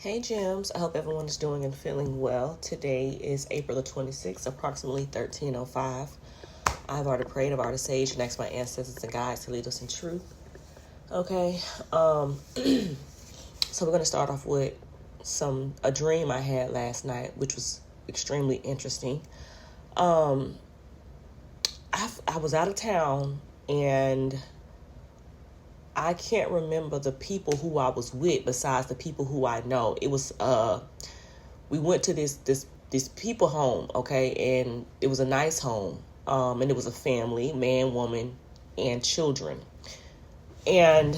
Hey Gems, I hope everyone is doing and feeling well. Today is April the 26th, approximately 13:05. I've already prayed, I've already saged, and asked my ancestors and guides to lead us in truth. Okay, so we're going to start off with a dream I had last night, which was extremely interesting. I was out of town, and I can't remember the people who I was with besides the people who I know. It was we went to this people home, okay, and it was a nice home. And it was a family, man, woman, and children. And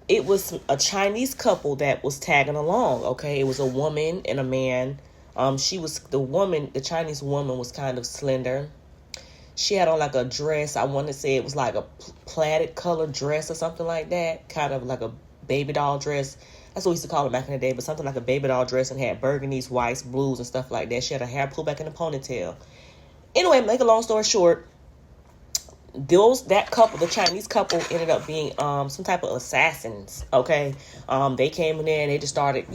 it was a Chinese couple that was tagging along, okay? It was a woman and a man. The Chinese woman was kind of slender. She had on like a dress. I want to say it was like a plaid colored dress or something like that. Kind of like a baby doll dress. That's what we used to call it back in the day. But something like a baby doll dress, and had burgundies, whites, blues, and stuff like that. She had her hair pulled back in a ponytail. Anyway, make a long story short, the Chinese couple ended up being some type of assassins. Okay, they came in there and they just started,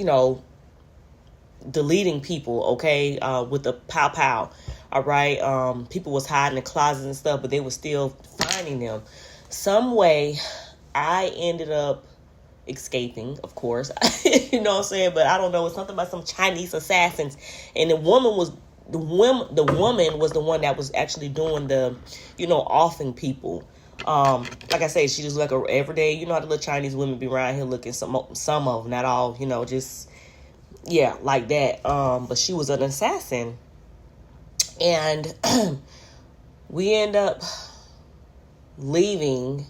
deleting people. Okay, with the pow pow. All right, people was hiding in closets and stuff, but they were still finding them. Some way, I ended up escaping, of course. You know what I'm saying? But I don't know. It's something about some Chinese assassins, and the woman was the one that was actually doing the, offing people. Like I said, she just like a everyday. You know how the little Chinese women be around here looking. Some of them, not all. Just like that. But she was an assassin. And we end up leaving,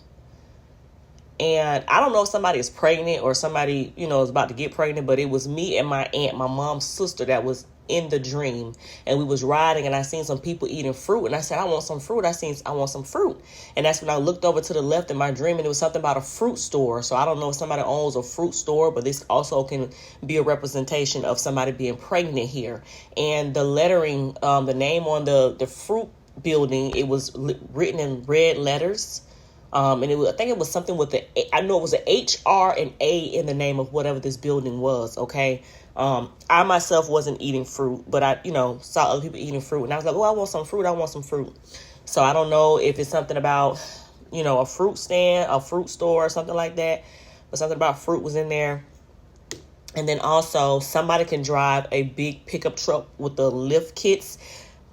and I don't know if somebody is pregnant or somebody, is about to get pregnant, but it was me and my aunt, my mom's sister, that was in the dream. And we was riding, and I seen some people eating fruit, and I said, I want some fruit. I want some fruit. And that's when I looked over to the left in my dream, and it was something about a fruit store. So I don't know if somebody owns a fruit store, but this also can be a representation of somebody being pregnant here. And the lettering, the name on the fruit building, it was written in red letters. And I think it was something with I know it was an H, R, and A in the name of whatever this building was. Okay. I myself wasn't eating fruit, but I, saw other people eating fruit, and I was like, oh, I want some fruit. So I don't know if it's something about, a fruit stand, a fruit store, or something like that, but something about fruit was in there. And then also somebody can drive a big pickup truck with the lift kits,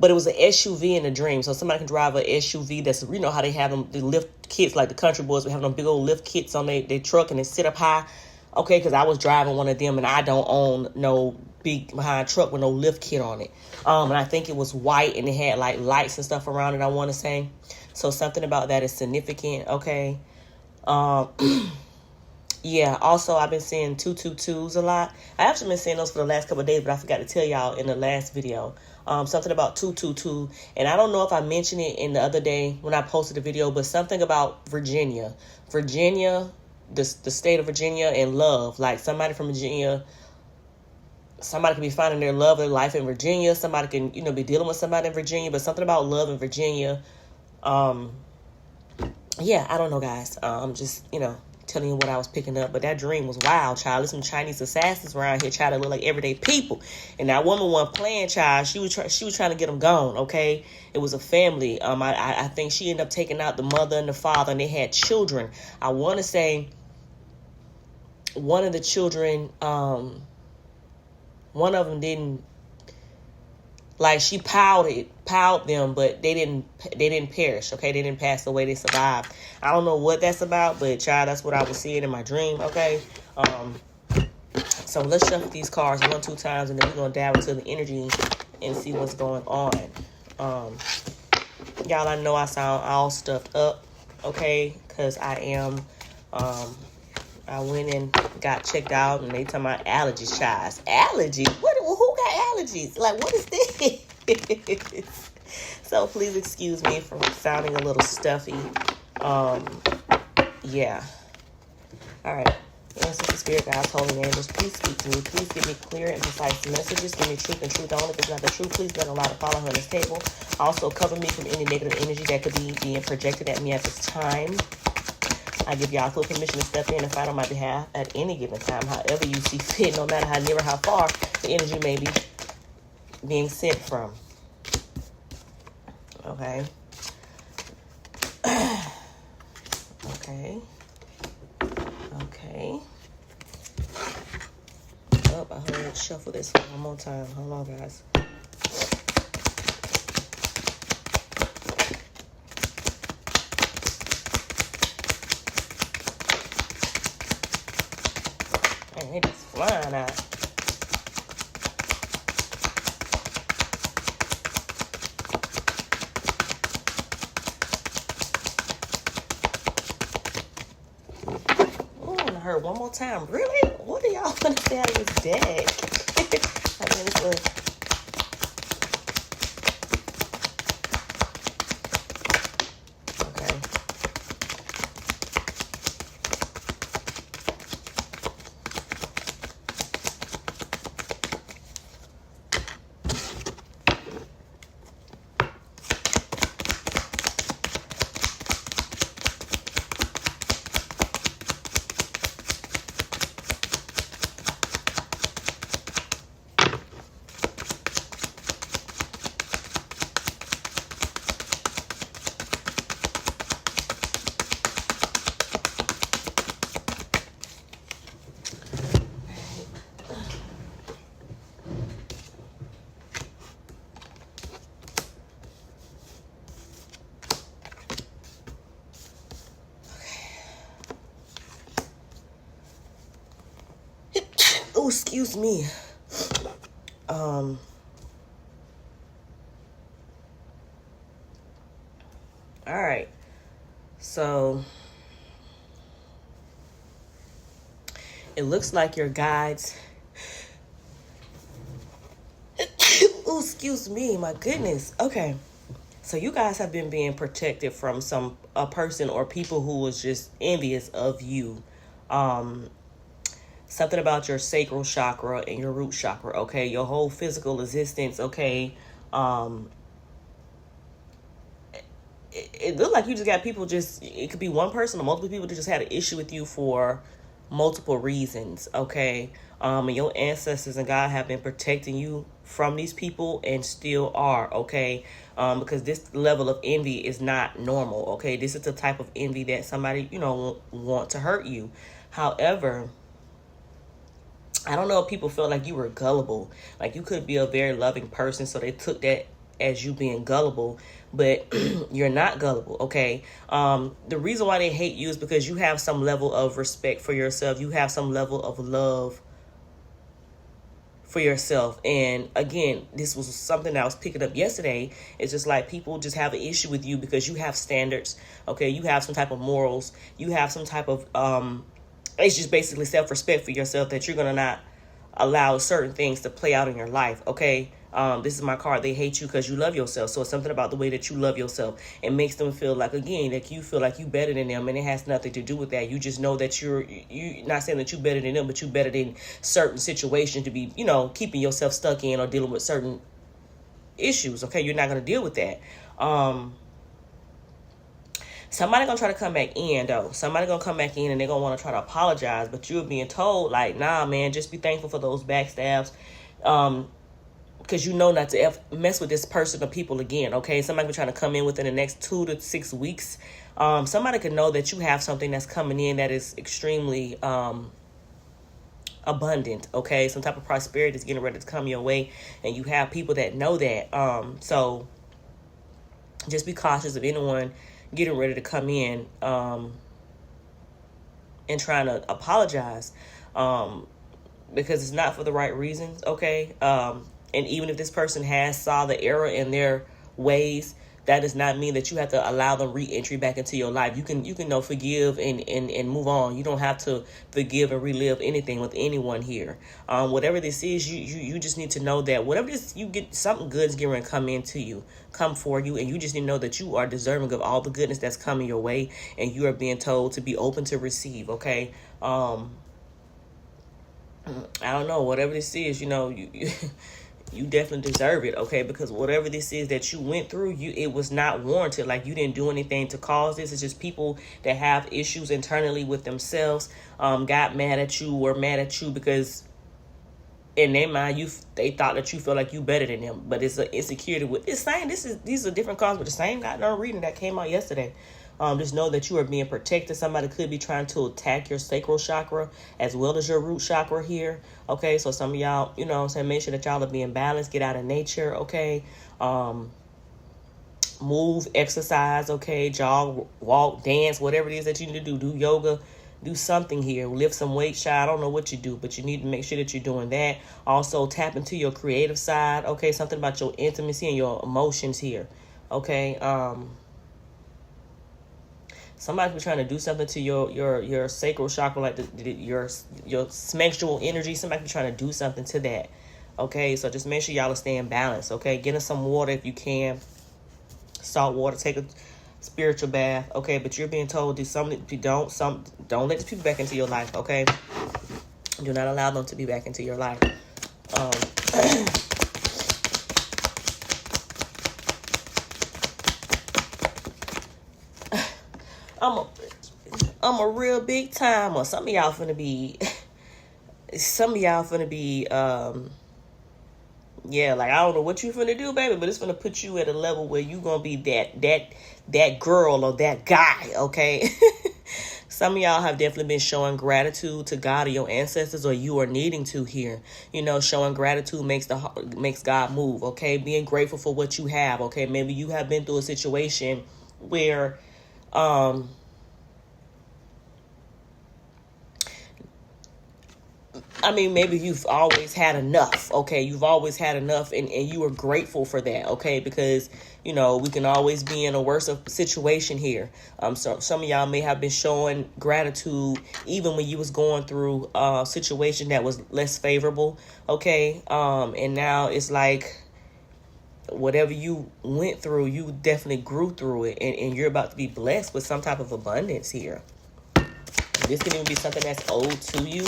but it was an SUV in the dream. So somebody can drive an SUV that's, how they have them, the lift kits, like the country boys, we have them big old lift kits on their truck, and they sit up high. Okay, because I was driving one of them, and I don't own no big behind truck with no lift kit on it. And I think it was white, and it had like lights and stuff around it, I want to say. So something about that is significant. Okay. Yeah, also I've been seeing 222s a lot. I actually been seeing those for the last couple of days, but I forgot to tell y'all in the last video. Something about 222. And I don't know if I mentioned it in the other day when I posted the video, but something about Virginia. The state of Virginia, and love. Like somebody from Virginia, somebody can be finding their love and life in Virginia. Somebody can, be dealing with somebody in Virginia, but something about love in Virginia. I don't know, guys. I'm just, telling you what I was picking up. But that dream was wild, child. There's some Chinese assassins around here, child, that look like everyday people. And that woman wasn't playing, child. She was trying to get them gone, okay? It was a family. I think she ended up taking out the mother and the father, and they had children. I want to say one of the children, one of them didn't, like, she piled them, but they didn't perish, okay? They didn't pass away, they survived. I don't know what that's about, but child, that's what I was seeing in my dream, okay? So let's shuffle these cards 1-2 times, and then we're going to dive into the energy and see what's going on. Y'all, I know I sound all stuffed up, okay? Because I am, I went and got checked out, and they talking about allergies, child. Allergies? Who got allergies? Like, what is this? So please excuse me for sounding a little stuffy. Yeah. All right. Ancestors, spirit guides, holy angels, please speak to me. Please give me clear and precise messages. Give me truth and truth only. If it's not the truth, please don't allow to follow her on this table. Also, cover me from any negative energy that could be being projected at me at this time. I give y'all full permission to step in and fight on my behalf at any given time, however you see fit, no matter how near or how far the energy may be being sent from. Okay. Okay. Okay. Oh, I heard shuffle this one more time. Hold on, guys. Man, they just flying out. Her one more time. Really? What do y'all want to say out of this deck? I mean, it's okay. Oh, excuse me. All right. So it looks like your guides. Oh, excuse me. My goodness. Okay. So you guys have been being protected from a person or people who was just envious of you. Something about your sacral chakra and your root chakra, okay? Your whole physical existence, okay? It looked like you just got people it could be one person or multiple people that just had an issue with you for multiple reasons, okay? And your ancestors and God have been protecting you from these people and still are, okay? Because this level of envy is not normal, okay? This is the type of envy that somebody, want to hurt you. However, I don't know if people felt like you were gullible. Like you could be a very loving person, so they took that as you being gullible, but you're not gullible, okay? The reason why they hate you is because you have some level of respect for yourself. You have some level of love for yourself. And again, this was something that I was picking up yesterday. It's just like people just have an issue with you because you have standards, okay? You have some type of morals. You have some type of... it's just basically self-respect for yourself that you're going to not allow certain things to play out in your life, okay? This is my card. They hate you because you love yourself. So it's something about the way that you love yourself. It makes them feel like, again, that you feel like you better than them, and it has nothing to do with that. You just know that you're not saying that you better than them, but you better than certain situations to be, keeping yourself stuck in or dealing with certain issues, okay? You're not going to deal with that. Somebody gonna try to come back in though. Somebody gonna come back in and they're gonna want to try to apologize, but you're being told like, nah, man, just be thankful for those backstabs, because you know not to mess with this person or people again. Okay, somebody be trying to come in within the next 2 to 6 weeks. Somebody can know that you have something that's coming in that is extremely abundant. Okay, some type of prosperity is getting ready to come your way, and you have people that know that. So just be cautious of anyone getting ready to come in and trying to apologize, because it's not for the right reasons, okay? And even if this person has saw the error in their ways, that does not mean that you have to allow them re-entry back into your life. You can forgive and move on. You don't have to forgive and relive anything with anyone here. Whatever this is, you just need to know that whatever this, you get something good is going to come for you, and you just need to know that you are deserving of all the goodness that's coming your way, and you are being told to be open to receive, okay? I don't know, whatever this is, You definitely deserve it, okay? Because whatever this is that you went through, it was not warranted. Like, you didn't do anything to cause this. It's just people that have issues internally with themselves got mad at you or mad at you because in their mind they thought that you feel like you better than them. But it's an insecurity with it's same. These are different cards, but the same goddamn reading that came out yesterday. Just know that you are being protected. Somebody could be trying to attack your sacral chakra as well as your root chakra here. Okay, so some of y'all, you know what I'm saying, make sure that y'all are being balanced. Get out of nature, okay? Move, exercise, okay? Jog, walk, dance, whatever it is that you need to do. Do yoga. Do something here. Lift some weights, child. I don't know what you do, but you need to make sure that you're doing that. Also, tap into your creative side, okay? Something about your intimacy and your emotions here, okay? Somebody be trying to do something to your sacral chakra, like your menstrual energy. Somebody be trying to do something to that. Okay, so just make sure y'all are staying balanced. Okay, get in some water if you can. Salt water. Take a spiritual bath. Okay, but you're being told do something. Don't let these people back into your life. Okay, do not allow them to be back into your life. I'm a real big timer. Some of y'all finna be yeah, like I don't know what you finna do, baby, but it's finna put you at a level where you gonna be that girl or that guy, okay? Some of y'all have definitely been showing gratitude to God or your ancestors, or you are needing to here. You know, showing gratitude makes God move, okay? Being grateful for what you have, okay? Maybe you have been through a situation where maybe you've always had enough, okay? You've always had enough, and you are grateful for that, okay? Because, you know, we can always be in a worse situation here. So some of y'all may have been showing gratitude even when you was going through a situation that was less favorable, okay? And now it's like whatever you went through, you definitely grew through it, and you're about to be blessed with some type of abundance here. This can even be something that's owed to you.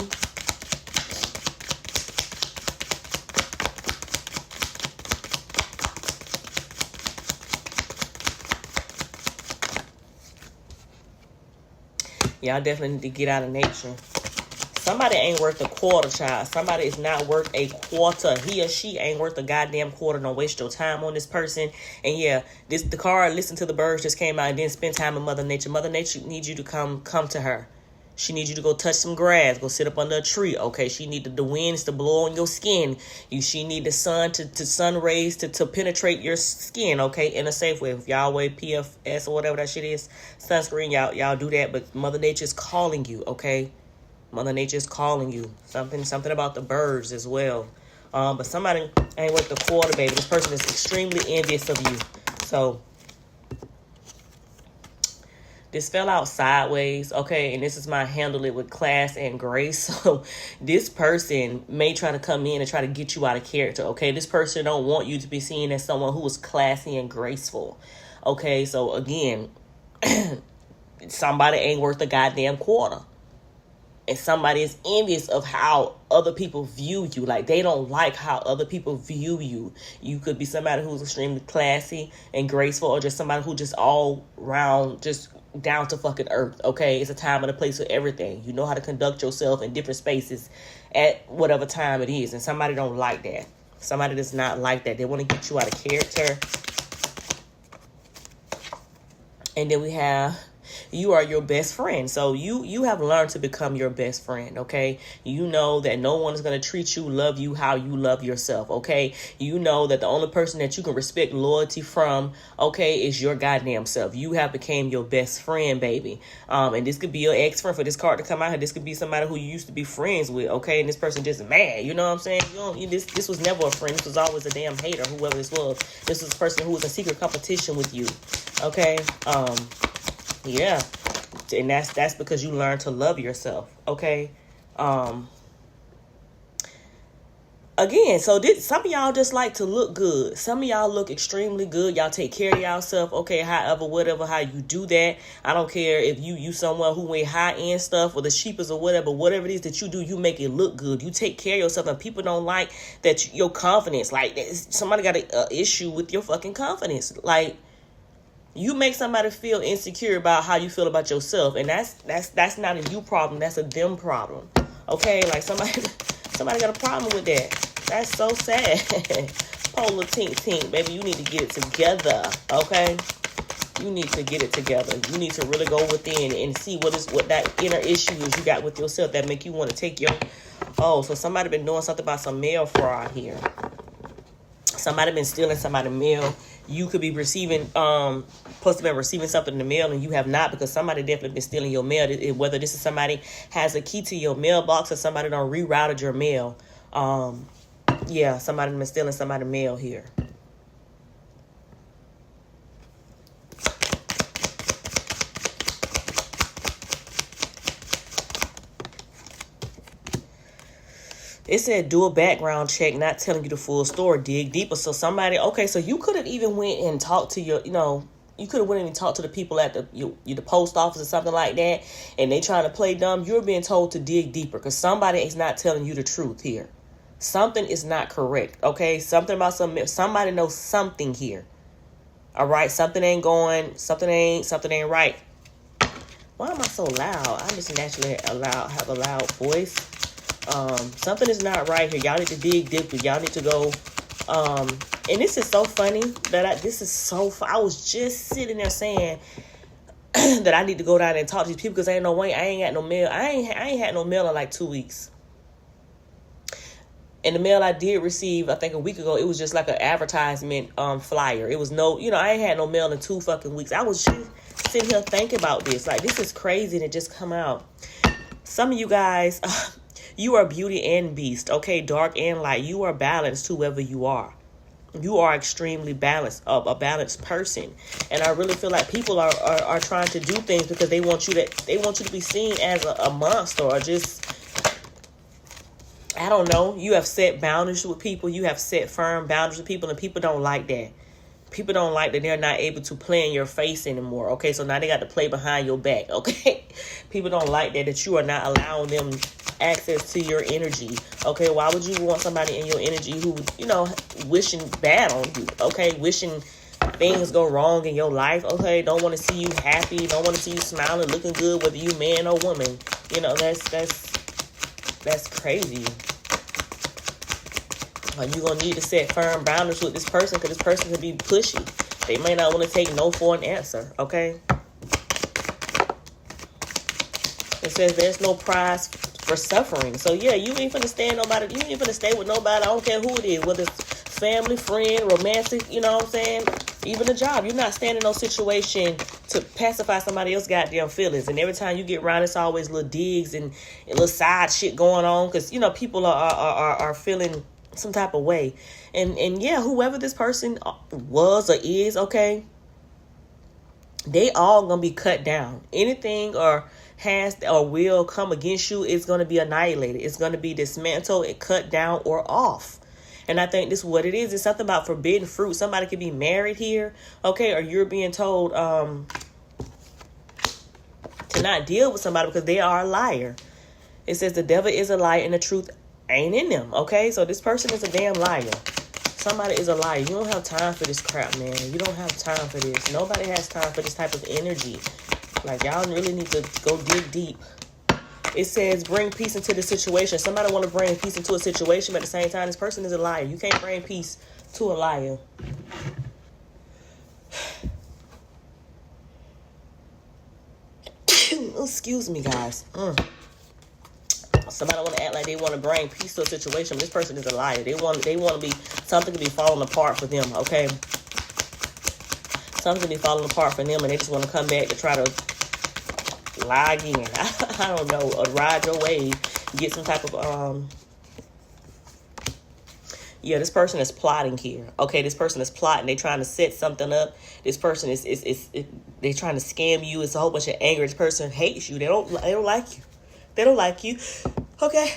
Y'all definitely need to get out of nature. Somebody ain't worth a quarter, child. Somebody is not worth a quarter. He or she ain't worth a goddamn quarter. Don't waste your time on this person. And yeah, the card, listen to the birds, just came out and didn't spend time with Mother Nature. Mother Nature needs you to come to her. She needs you to go touch some grass. Go sit up under a tree. Okay, she needed the winds to blow on your skin. She need the sun to sun rays to penetrate your skin. Okay, in a safe way. If y'all wear PFS or whatever that shit is, sunscreen, y'all do that. But Mother Nature is calling you. Okay, Mother Nature is calling you. Something about the birds as well. But somebody ain't worth the quarter, baby. This person is extremely envious of you. So this fell out sideways, okay, and this is my handle it with class and grace. So this person may try to come in and try to get you out of character, okay? This person don't want you to be seen as someone who is classy and graceful, okay? So again, somebody ain't worth a goddamn quarter. And somebody is envious of how other people view you. Like, they don't like how other people view you. You could be somebody who's extremely classy and graceful, or just somebody who just all round, just down to fucking earth, okay? It's a time and a place for everything. You know how to conduct yourself in different spaces at whatever time it is. And somebody don't like that. Somebody does not like that. They want to get you out of character. And then we have, you are your best friend. So you have learned to become your best friend, okay? You know that no one is going to treat you, love you how you love yourself, okay? You know that the only person that you can respect loyalty from, okay, is your goddamn self. You have became your best friend, baby. And this could be your ex-friend. For this card to come out here, this could be somebody who you used to be friends with, okay? And this person just mad, you know what I'm saying? This was never a friend. This was always a damn hater, whoever this was. This is a person who was in secret competition with you, okay? Yeah, and that's because you learn to love yourself, okay? again, so some of y'all just like to look good. Some of y'all look extremely good. Y'all take care of yourself. Okay, however, whatever, how you do that. I don't care if you someone who wear high-end stuff or the cheapest or whatever it is that you do, you make it look good. You take care of yourself, and people don't like that your confidence. Like, somebody got an issue with your fucking confidence. Like, you make somebody feel insecure about how you feel about yourself, and that's not a you problem. That's a them problem. Okay, like somebody got a problem with that. That's so sad. Polar tink, baby, you need to get it together. Okay, you need to get it together. You need to really go within and see what that inner issue is you got with yourself that make you want to take your. Oh, so somebody been doing something about some mail fraud here. Somebody been stealing somebody's mail. You could be receiving, supposed to be receiving something in the mail, and you have not, because somebody definitely been stealing your mail. Whether this is somebody has a key to your mailbox or somebody done rerouted your mail. Yeah, somebody been stealing somebody's mail here. It said do a background check, not telling you the full story. Dig deeper. So somebody, okay, so you could have even went and talked to your, you could have went and talked to the people at the post office or something like that, and they trying to play dumb. You're being told to dig deeper because somebody is not telling you the truth here. Something is not correct. Okay, something about somebody knows something here. All right, something ain't something ain't right. Why am I so loud? I just naturally have a loud voice. Something is not right here. Y'all need to dig deeper. Y'all need to go. And this is so funny that I was just sitting there saying that I need to go down and talk to these people because ain't no way. I ain't got no mail. I ain't had no mail in like 2 weeks. And the mail I did receive, I think a week ago, it was just like an advertisement flyer. It was I ain't had no mail in 2 fucking weeks. I was just sitting here thinking about this. Like, this is crazy to just come out. Some of you guys, you are beauty and beast, okay? Dark and light. You are balanced, whoever you are. You are extremely balanced, a balanced person. And I really feel like people are trying to do things because they want you to be seen as a monster, or just, I don't know. You have set boundaries with people. You have set firm boundaries with people, and people don't like that. People don't like that they're not able to play in your face anymore. Okay, so now they got to play behind your back. Okay, people don't like that you are not allowing them access to your energy. Okay, why would you want somebody in your energy who, wishing bad on you? Okay, wishing things go wrong in your life. Okay, don't want to see you happy. Don't want to see you smiling, looking good, whether you man or woman. That's crazy. You're going to need to set firm boundaries with this person because this person can be pushy. They may not want to take no for an answer, okay? It says there's no prize for suffering. So, yeah, you ain't finna stand nobody. You ain't finna stay with nobody. I don't care who it is, whether it's family, friend, romantic, you know what I'm saying? Even a job. You're not standing in no situation to pacify somebody else's goddamn feelings. And every time you get around, it's always little digs and little side shit going on because, people are feeling some type of way. And yeah, whoever this person was or is, okay, they all gonna be cut down. Anything or has or will come against you is gonna be annihilated. It's gonna be dismantled and cut down or off. And I think this is what it is. It's something about forbidden fruit. Somebody could be married here, okay, or you're being told to not deal with somebody because they are a liar. It says the devil is a liar and the truth ain't in them, okay? So this person is a damn liar. Somebody is a liar. You don't have time for this crap, man. You don't have time for this. Nobody has time for this type of energy. Like, y'all really need to go dig deep. It says bring peace into the situation. Somebody want to bring peace into a situation, but at the same time, this person is a liar. You can't bring peace to a liar. Excuse me, guys. Somebody want to act like they want to bring peace to a situation. But this person is a liar. They want to be, something to be falling apart for them, okay? Something to be falling apart for them, and they just want to come back to try to lie again. I don't know, or ride your wave, get some type of, yeah, this person is plotting here. Okay, this person is plotting. They trying to set something up. This person is they trying to scam you. It's a whole bunch of anger. This person hates you. They don't like you. They don't like you. Okay.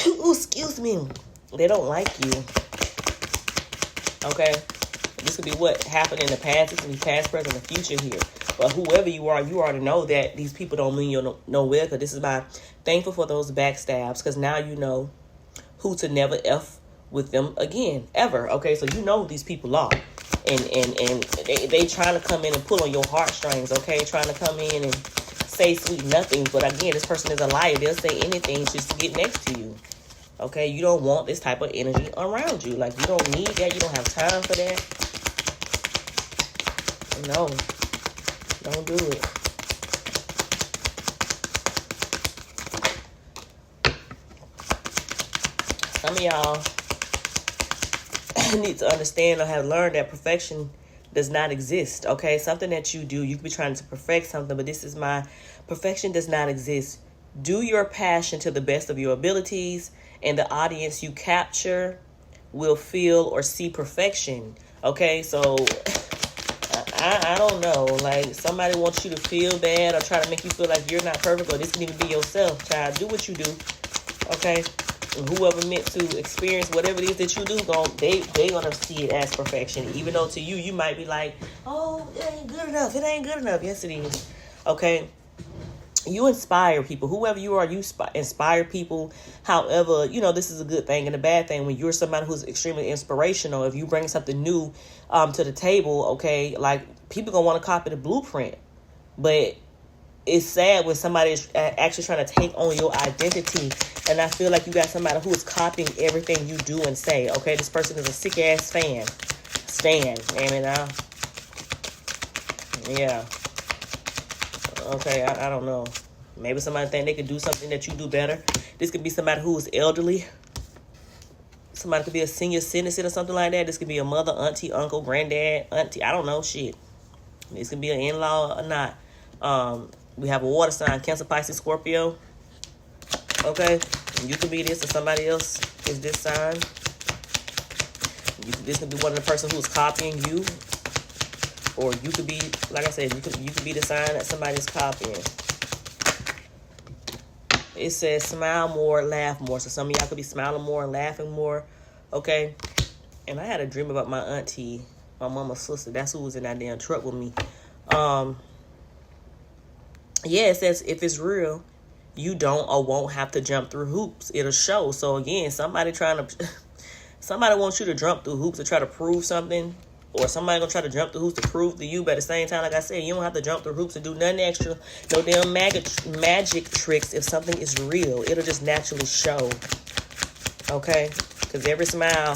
Ooh, excuse me. They don't like you. Okay? This could be what happened in the past. This could be past, present, and future here. But whoever you are, you already know that these people don't mean you no well. Because this is my thankful for those backstabs. Because now you know who to never F with them again, ever. Okay, so you know who these people are. And they trying to come in and pull on your heartstrings, okay? Trying to come in and say sweet nothings. But again, this person is a liar. They'll say anything just to get next to you. Okay, you don't want this type of energy around you. Like, you don't need that. You don't have time for that. No, don't do it. Some of y'all need to understand or have learned that perfection does not exist. Okay, something that you do, you could be trying to perfect something, but this is my perfection does not exist. Do your passion to the best of your abilities, and the audience you capture will feel or see perfection. Okay, so I don't know. Like, somebody wants you to feel bad or try to make you feel like you're not perfect, or this can even be yourself. Child, do what you do. Okay? And whoever meant to experience whatever it is that you do, they gonna see it as perfection. Even though to you, you might be like, oh, it ain't good enough. It ain't good enough. Yes, it is. Okay? You inspire people. Whoever you are, you inspire people. However, you know, this is a good thing and a bad thing. When you're somebody who's extremely inspirational, if you bring something new to the table, okay, like, people gonna want to copy the blueprint. But it's sad when somebody is actually trying to take on your identity. And I feel like you got somebody who is copying everything you do and say. Okay, this person is a sick ass fan. Stan. I mean, yeah. Okay, I don't know. Maybe somebody think they could do something that you do better. This could be somebody who is elderly. Somebody could be a senior citizen or something like that. This could be a mother, auntie, uncle, granddad, auntie. I don't know. Shit. This could be an in-law or not. We have a water sign, Cancer, Pisces, Scorpio. Okay? You could be this or somebody else is this sign. This could be one of the person who's copying you. Or you could be, like I said, you could be the sign that somebody's copying. It says smile more, laugh more. So some of y'all could be smiling more and laughing more. Okay? And I had a dream about my auntie, my mama's sister. That's who was in that damn truck with me. Yeah, it says if it's real, you don't or won't have to jump through hoops. It'll show. So again, somebody wants you to jump through hoops to try to prove something. Or somebody gonna try to jump through hoops to prove to you, but at the same time, like I said, you don't have to jump through hoops to do nothing extra. No damn magic tricks. If something is real, it'll just naturally show. Okay? Because every smile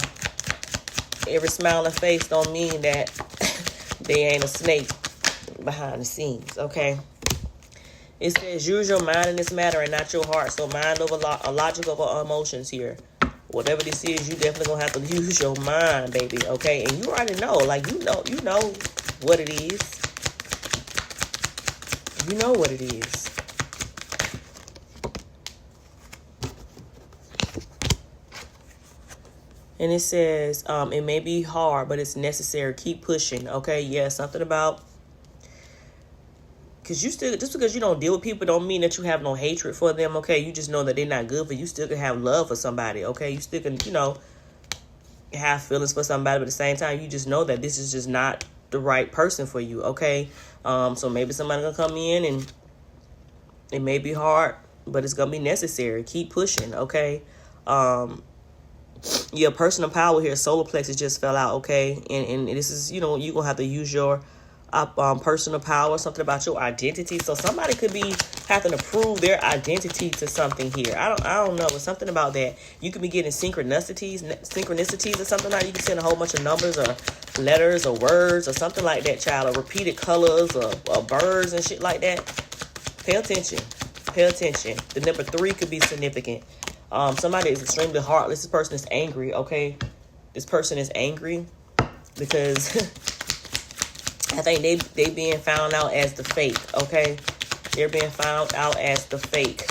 on the face don't mean that they ain't a snake behind the scenes. Okay? It says use your mind in this matter and not your heart. So mind over logic over emotions here. Whatever this is, you definitely gonna have to use your mind, baby. Okay, and you already know, like you know what it is. You know what it is. And it says, it may be hard, but it's necessary. Keep pushing. Okay, yeah, something about. Because just because you don't deal with people don't mean that you have no hatred for them, okay? You just know that they're not good for you. You still can have love for somebody, okay? You still can, have feelings for somebody, but at the same time, you just know that this is just not the right person for you, okay? So maybe somebody gonna come in and it may be hard, but it's gonna be necessary. Keep pushing, okay? Your personal power here, solar plexus just fell out, okay? And this is, you're gonna have to use your personal power, something about your identity. So somebody could be having to prove their identity to something here. I don't know. It's something about that. You could be getting synchronicities or something like that. You can send a whole bunch of numbers or letters or words or something like that, child, or repeated colors or birds and shit like that. Pay attention. The number 3 could be significant. Somebody is extremely heartless. This person is angry, okay? This person is angry because I think they being found out as the fake, okay? They're being found out as the fake.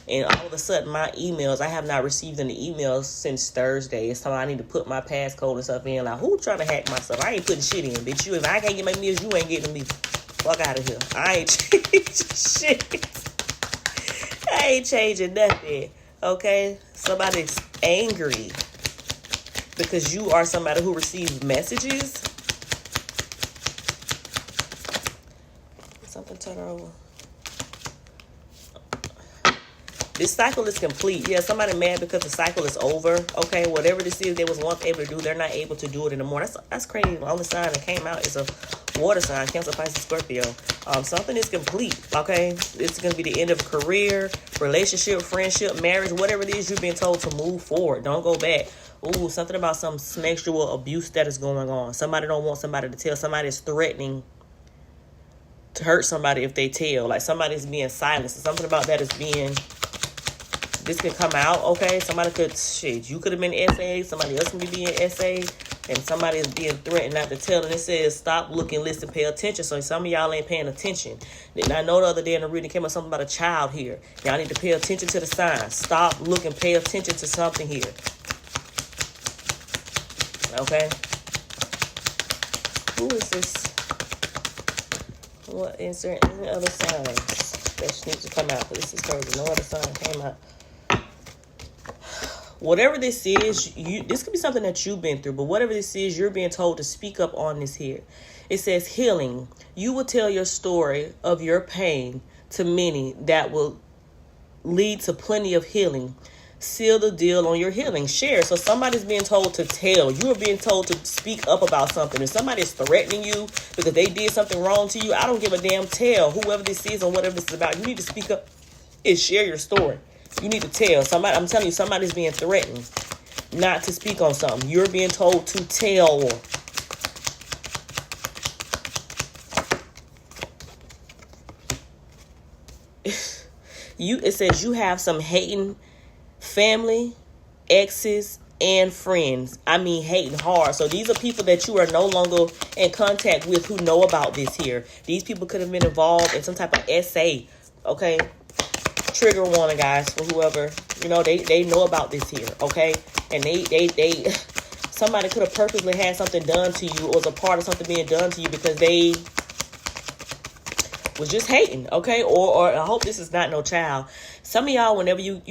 And all of a sudden, my emails, I have not received any emails since Thursday. It's time I need to put my passcode and stuff in. Like, who trying to hack my stuff? I ain't putting shit in, bitch. If I can't get my meals, you ain't getting me. Fuck out of here. I ain't changing shit. I ain't changing nothing. Okay? Somebody's angry because you are somebody who receives messages. Something turn over. This cycle is complete. Yeah, somebody mad because the cycle is over. Okay, whatever this is they was once able to do, they're not able to do it anymore. That's crazy. The only sign that came out is a water sign, Cancer, Pisces, Scorpio. Something is complete. Okay, it's going to be the end of a career, relationship, friendship, marriage, whatever it is you've been told to move forward. Don't go back. Ooh, something about some sexual abuse that is going on. Somebody don't want somebody to tell. Somebody is threatening to hurt somebody if they tell. Like somebody's being silenced. Something about that is being... This can come out, okay? Somebody could, shit, you could have been SA, somebody else can be being SA, and somebody is being threatened not to tell. And it says, stop, looking, listen, pay attention. So some of y'all ain't paying attention. And I know the other day in the reading came up something about a child here. Y'all need to pay attention to the signs. Stop, looking, pay attention to something here. Okay? Who is this? What is there any other signs that need to come out? This is crazy. No other sign came out. Whatever this is, this could be something that you've been through, but whatever this is, you're being told to speak up on this here. It says healing. You will tell your story of your pain to many that will lead to plenty of healing. Seal the deal on your healing. Share. So somebody's being told to tell. You are being told to speak up about something. If somebody is threatening you because they did something wrong to you, I don't give a damn. Tell whoever this is and whatever this is about. You need to speak up and share your story. You need to tell somebody. I'm telling you, somebody's being threatened not to speak on something. You're being told to tell. It says you have some hating family, exes, and friends. I mean, hating hard. So these are people that you are no longer in contact with who know about this here. These people could have been involved in some type of SA. Okay. Trigger warning, guys, for whoever, they know about this here, okay? And they somebody could have purposely had something done to you or was a part of something being done to you because they was just hating, okay? Or I hope this is not no child. Some of y'all, whenever you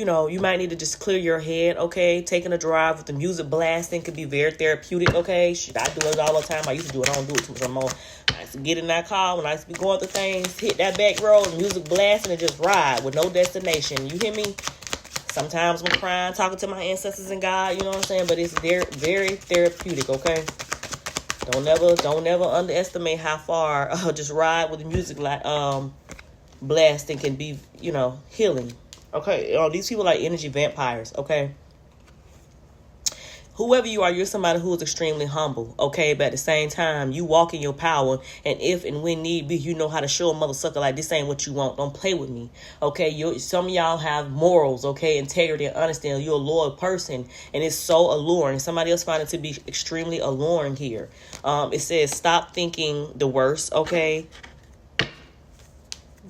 might need to just clear your head, okay? Taking a drive with the music blasting could be very therapeutic, okay? Shit, I do it all the time. I used to do it. I don't do it too much anymore. I used to get in that car when I used to be going through things, hit that back road, music blasting, and just ride with no destination. You hear me? Sometimes I'm crying, talking to my ancestors and God, you know what I'm saying? But it's very, very therapeutic, okay? Don't never underestimate how far just ride with the music like blasting can be, healing. Okay, these people are like energy vampires, okay? Whoever you are, you're somebody who is extremely humble, okay? But at the same time, you walk in your power, and if and when need be, you know how to show a mother sucker like this ain't what you want. Don't play with me, okay? Some of y'all have morals, okay? Integrity and honesty, and you're a loyal person, and it's so alluring. Somebody else found it to be extremely alluring here. It says, stop thinking the worst, okay?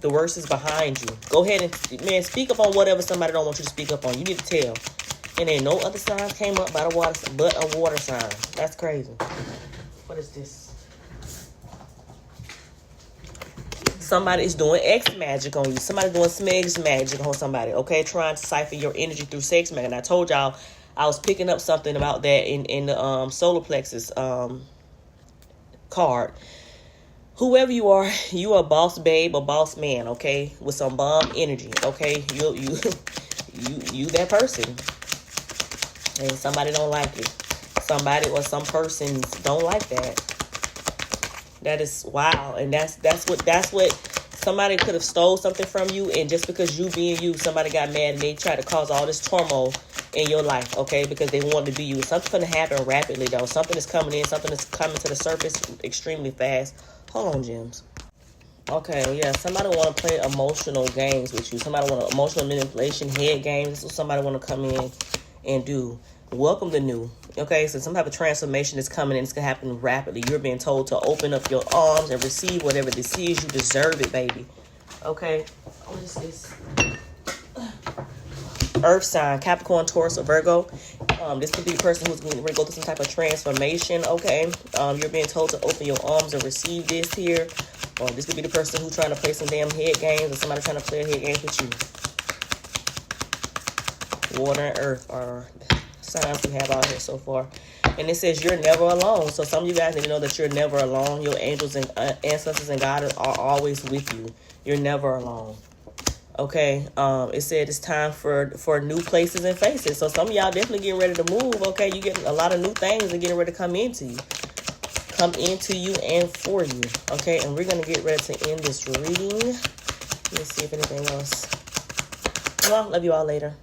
The worst is behind you. Go ahead and, man, speak up on whatever somebody don't want you to speak up on. You need to tell. And then no other signs came up but a water sign. That's crazy. What is this? Somebody is doing X magic on you. Somebody doing Smegs magic on somebody, okay? Trying to siphon your energy through sex magic. And I told y'all I was picking up something about that in the solar plexus card. Whoever you are a boss babe or boss man, okay? With some bomb energy, okay? You that person. And somebody don't like it. Somebody or some persons don't like that. That is wow. And that's what somebody could have stole something from you, and just because you being you, somebody got mad and they tried to cause all this turmoil in your life, okay? Because they wanted to be you. Something's gonna happen rapidly though. Something is coming in, something is coming to the surface extremely fast. Hold on, Gems. Okay, yeah, somebody want to play emotional games with you. Somebody want emotional manipulation, head games. This is what somebody want to come in and do. Welcome to new. Okay, so some type of transformation is coming and it's going to happen rapidly. You're being told to open up your arms and receive whatever this is. You deserve it, baby. Okay, what is this? Earth sign, Capricorn, Taurus, or Virgo. This could be a person who's going to go through some type of transformation, okay? You're being told to open your arms and receive this here. Or this could be the person who's trying to play some damn head games, or somebody trying to play a head game with you. Water and earth are signs we have out here so far. And it says you're never alone. So some of you guys need to know that you're never alone. Your angels and ancestors and God are always with you. You're never alone. Okay, it said it's time for new places and faces. So some of y'all definitely getting ready to move. Okay, you getting a lot of new things and getting ready to come into you and for you. Okay, and we're gonna get ready to end this reading. Let's see if anything else. Well, love you all later.